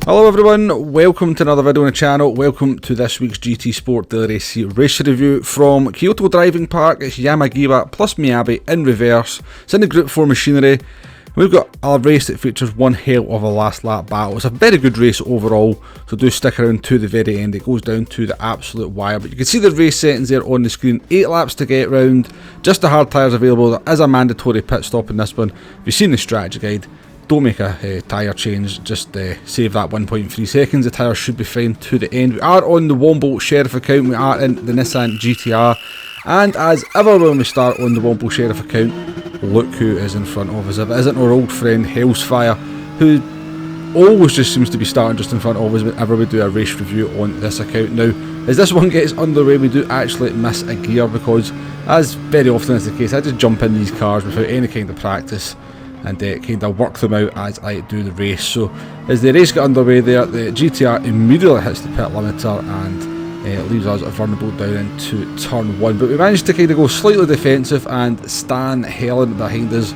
Hello everyone, welcome to another video on the channel. Welcome to this week's GT Sport Daily Race race review from Kyoto Driving Park. It's Yamagiwa plus Myabi in reverse. It's in the Group 4 machinery. We've got a race that features one hell of a last lap battle. It's a very good race overall, so do stick around to the very end. It goes down to the absolute wire, but you can see the race settings there on the screen. 8 laps to get round, just the hard tyres available. There is a mandatory pit stop in this one. If you've seen the strategy guide, don't make a tyre change, just save that 1.3 seconds. The tyres should be fine to the end. We are on the womblesheriff account, we are in the Nissan GTR, and as ever when we start on the womblesheriff account, look who is in front of us. If it isn't our old friend Hellsfire, who always just seems to be starting just in front of us whenever we do a race review on this account. Now, as this one gets underway, we do actually miss a gear because, as very often is the case, I just jump in these cars without any kind of practice and kind of work them out as I do the race. So as the race got underway there, the GTR immediately hits the pit limiter and leaves us vulnerable down into turn 1. But we managed to kind of go slightly defensive, and Stan Helen behind us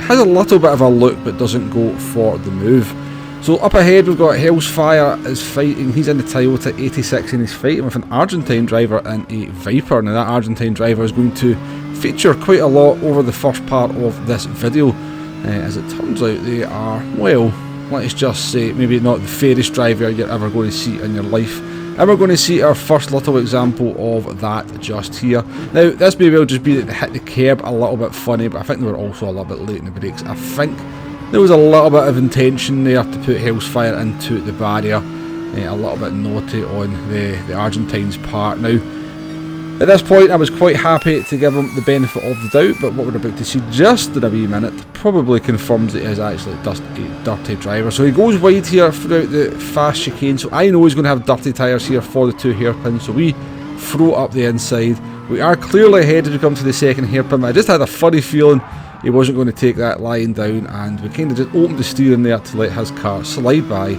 has a little bit of a look but doesn't go for the move. So up ahead we've got Hellsfire is fighting. He's in the Toyota 86 and he's fighting with an Argentine driver in a Viper. Now that Argentine driver is going to feature quite a lot over the first part of this video. As it turns out, they are, well, let's just say, maybe not the fairest driver you're ever going to see in your life. And we're going to see our first little example of that just here. Now, this may well just be that they hit the curb a little bit funny, but I think they were also a little bit late in the brakes. I think there was a little bit of intention there to put Hellsfire into the barrier. A little bit naughty on the Argentine's part. Now, at this point, I was quite happy to give him the benefit of the doubt, but what we're about to see just in a wee minute probably confirms that he is actually a dirty driver. So he goes wide here throughout the fast chicane, so I know he's going to have dirty tyres here for the 2 hairpins, so we throw up the inside. We are clearly ahead as we come to the second hairpin. I just had a funny feeling he wasn't going to take that line down, and we kind of just opened the steering there to let his car slide by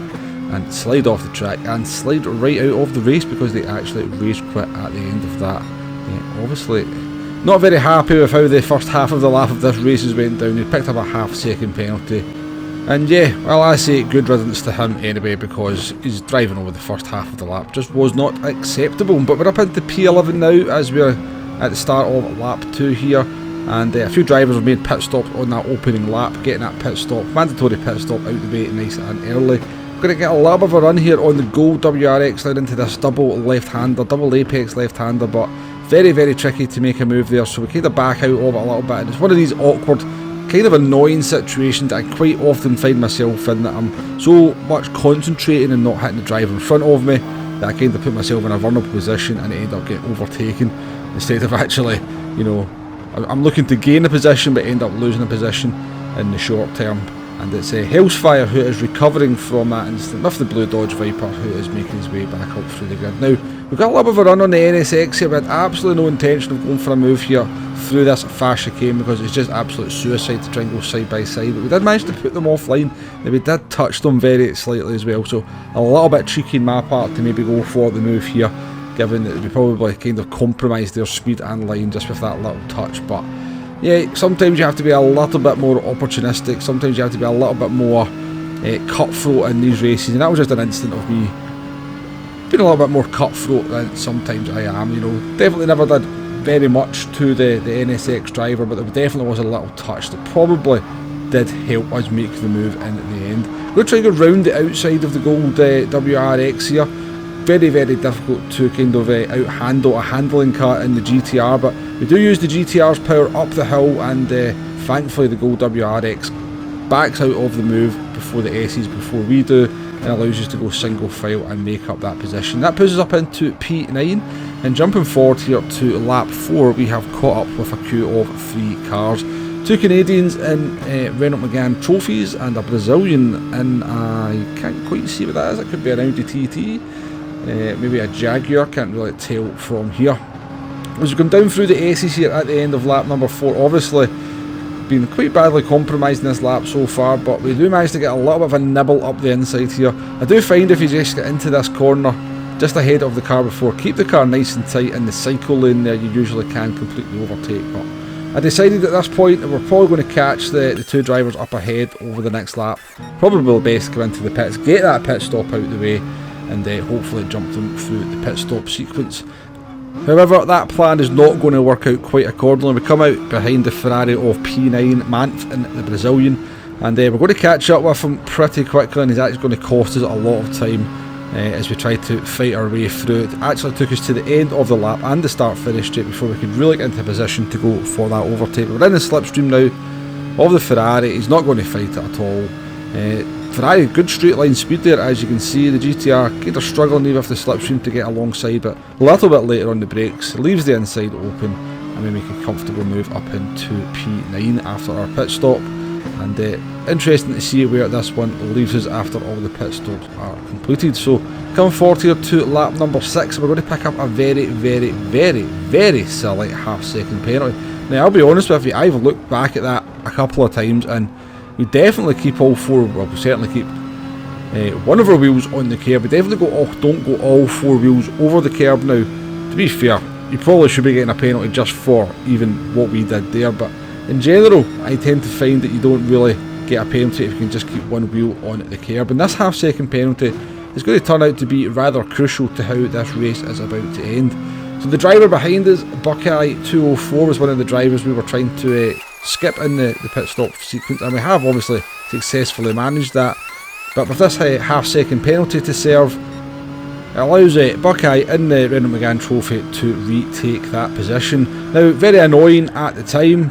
and slide off the track and slide right out of the race because they actually race quit at the end of that. Obviously not very happy with how the first half of the lap of this race has went down. He picked up a half-second penalty, and yeah, well, I say good riddance to him anyway because his driving over the first half of the lap just was not acceptable. But we're up into P11 now as we're at the start of lap 2 here, and a few drivers have made pit stops on that opening lap, getting that pit stop, mandatory pit stop out the way nice and early. We're going to get a little bit of a run here on the Gold WRX line into this double left-hander, double apex left-hander, but very, very tricky to make a move there, so we kind of back out of it a little bit, and it's one of these awkward, kind of annoying situations that I quite often find myself in, that I'm so much concentrating and not hitting the driver in front of me that I kind of put myself in a vulnerable position and end up getting overtaken instead of actually, you know, I'm looking to gain a position but end up losing a position in the short term. And it's Hellsfire who is recovering from that incident with the blue Dodge Viper, who is making his way back up through the grid. Now, we've got a little bit of a run on the NSX here. We had absolutely no intention of going for a move here through this fast chicane because it's just absolute suicide to try and go side by side. But we did manage to put them offline, and we did touch them very slightly as well. So a little bit cheeky in my part to maybe go for the move here, given that we probably kind of compromised their speed and line just with that little touch. But yeah, sometimes you have to be a little bit more opportunistic, sometimes you have to be a little bit more cutthroat in these races, and that was just an instant of me being a little bit more cutthroat than sometimes I am. You know, definitely never did very much to the NSX driver, but there definitely was a little touch that probably did help us make the move in at the end. We're going to try and go round the outside of the Gold WRX here. Very, very difficult to kind of out-handle a handling car in the GTR, but we do use the GTR's power up the hill, and thankfully the Gold WRX backs out of the move before the S's, before we do, and allows us to go single file and make up that position. That puts us up into P9, and jumping forward here to lap 4, we have caught up with a queue of 3 cars. 2 Canadians in Renault Megane trophies and a Brazilian in, I can't quite see what that is, it could be an Audi TT. Maybe a Jaguar, can't really tell from here. As we come down through the S's here at the end of lap number 4, obviously been quite badly compromised in this lap so far, but we do manage to get a little bit of a nibble up the inside here. I do find if you just get into this corner just ahead of the car before, keep the car nice and tight in the cycle lane there, you usually can completely overtake, but I decided at this point that we're probably going to catch the two drivers up ahead over the next lap. Probably best to come into the pits, get that pit stop out of the way, and hopefully jump them through the pit stop sequence. However, that plan is not going to work out quite accordingly. We come out behind the Ferrari of P9 Manth, the Brazilian, and we're going to catch up with him pretty quickly, and he's actually going to cost us a lot of time as we try to fight our way through. It actually took us to the end of the lap and the start-finish straight before we could really get into a position to go for that overtake. We're in the slipstream now of the Ferrari. He's not going to fight it at all. Ferrari, good straight line speed there, as you can see. The GTR kind of struggling with the slipstream to get alongside, but a little bit later on the brakes, leaves the inside open, and we make a comfortable move up into P9 after our pit stop. And interesting to see where this one leaves us after all the pit stops are completed. So coming forward here to lap number 6, we're going to pick up a very, very, very, very silly half-second penalty. Now, I'll be honest with you, I've looked back at that a couple of times, and we definitely keep all four, well, we certainly keep one of our wheels on the curb. We definitely don't go all four wheels over the curb. Now, to be fair, you probably should be getting a penalty just for even what we did there, but in general, I tend to find that you don't really get a penalty if you can just keep one wheel on the curb. And this half-second penalty is going to turn out to be rather crucial to how this race is about to end. So the driver behind us, Buckeye 204, was one of the drivers we were trying to skip in the pit stop sequence, and we have obviously successfully managed that. But with this half-second penalty to serve, it allows Buckeye in the Renault Megane Trophy to retake that position. Now, very annoying at the time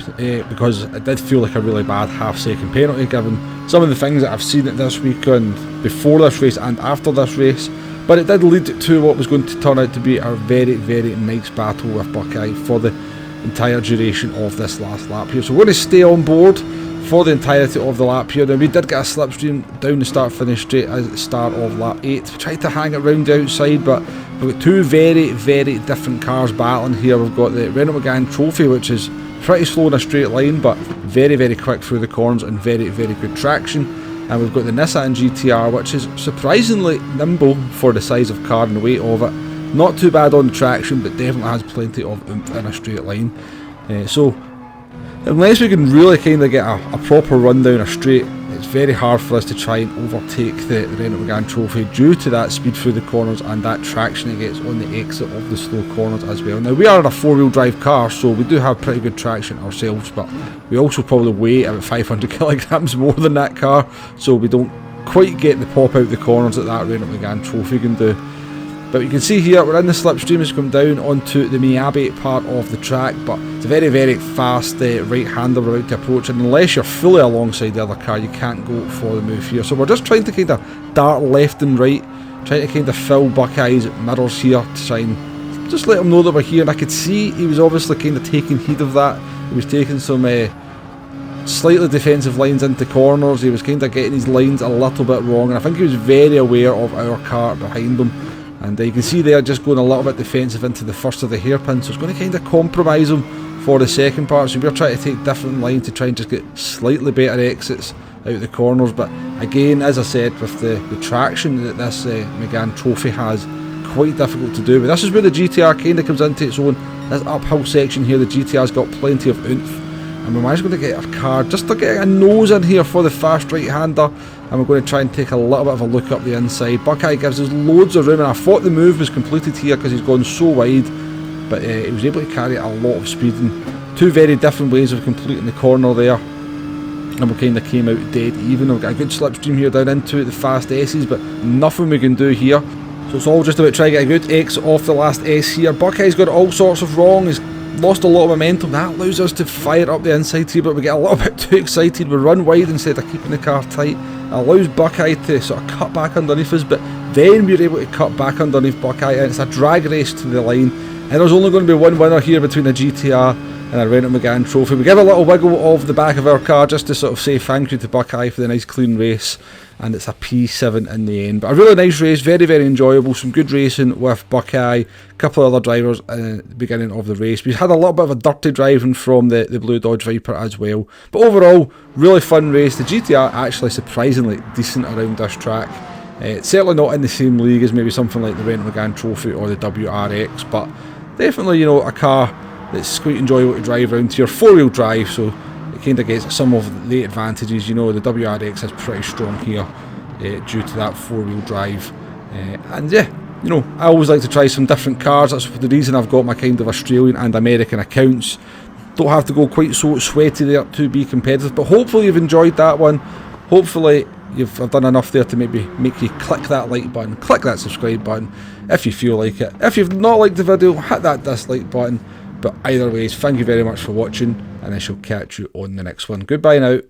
because it did feel like a really bad half-second penalty given some of the things that I've seen at this weekend before this race and after this race. But it did lead to what was going to turn out to be a very, very nice battle with Buckeye for the entire duration of this last lap here. So we're going to stay on board for the entirety of the lap here. Now, we did get a slipstream down the start-finish straight at the start of lap 8. We tried to hang it round the outside, but we've got two very, very different cars battling here. We've got the Renault Megane Trophy, which is pretty slow in a straight line, but very, very quick through the corners and very, very good traction. And we've got the Nissan GTR, which is surprisingly nimble for the size of car and the weight of it. Not too bad on the traction, but definitely has plenty of oomph in a straight line. So unless we can really kind of get a proper run down a straight, it's very hard for us to try and overtake the Renault Megane Trophy due to that speed through the corners and that traction it gets on the exit of the slow corners as well. Now, we are in a four-wheel drive car, so we do have pretty good traction ourselves, but we also probably weigh about 500 kilograms more than that car, so we don't quite get the pop out the corners that Renault Megane Trophy can do. But you can see here, we're in the slipstream. It's come down onto the Myabi part of the track, but it's a very, very fast right-hander we're about to approach, and unless you're fully alongside the other car, you can't go for the move here. So we're just trying to kind of dart left and right, trying to kind of fill Buckeye's mirrors here to try and just let him know that we're here. And I could see he was obviously kind of taking heed of that. He was taking some slightly defensive lines into corners. He was kind of getting his lines a little bit wrong, and I think he was very aware of our car behind him. And you can see there just going a little bit defensive into the first of the hairpins, so it's going to kind of compromise him for the second part. So we're trying to take different lines to try and just get slightly better exits out of the corners. But again, as I said, with the traction that this Megane Trophy has, quite difficult to do. But this is where the GTR kind of comes into its own. This uphill section here, the GTR's got plenty of oomph, and we're managed to get our car just to get a nose in here for the fast right-hander. And we're going to try and take a little bit of a look up the inside. Buckeye gives us loads of room, and I thought the move was completed here because he's gone so wide, but he was able to carry a lot of speed in two very different ways of completing the corner there. And we kind of came out dead even. We've got a good slipstream here down into the fast S's, but nothing we can do here. So it's all just about trying to get a good exit off the last S here. Buckeye's got all sorts of wrong. He's lost a lot of momentum. That allows us to fire up the inside here, but we get a little bit too excited. We run wide instead of keeping the car tight. It allows Buckeye to sort of cut back underneath us, but then we're able to cut back underneath Buckeye, and it's a drag race to the line. And there's only going to be one winner here between a GTR and a Renault Megane Trophy. We give a little wiggle of the back of our car just to sort of say thank you to Buckeye for the nice clean race, and it's a P7 in the end. But a really nice race, very, very enjoyable, some good racing with Buckeye, a couple of other drivers at the beginning of the race. We had a little bit of a dirty driving from the Blue Dodge Viper as well. But overall, really fun race. The GTR actually surprisingly decent around this track. It's certainly not in the same league as maybe something like the Renault Megane Trophy or the WRX, but definitely, you know, a car that's quite enjoyable to drive around here. 4-wheel drive, so it kind of gets some of the advantages. You know, the WRX is pretty strong here due to that 4-wheel drive. And yeah, you know, I always like to try some different cars. That's the reason I've got my kind of Australian and American accounts. Don't have to go quite so sweaty there to be competitive, but hopefully you've enjoyed that one. Hopefully I've done enough there to maybe make you click that like button, click that subscribe button if you feel like it. If you've not liked the video, hit that dislike button. But either ways, thank you very much for watching, and I shall catch you on the next one. Goodbye now.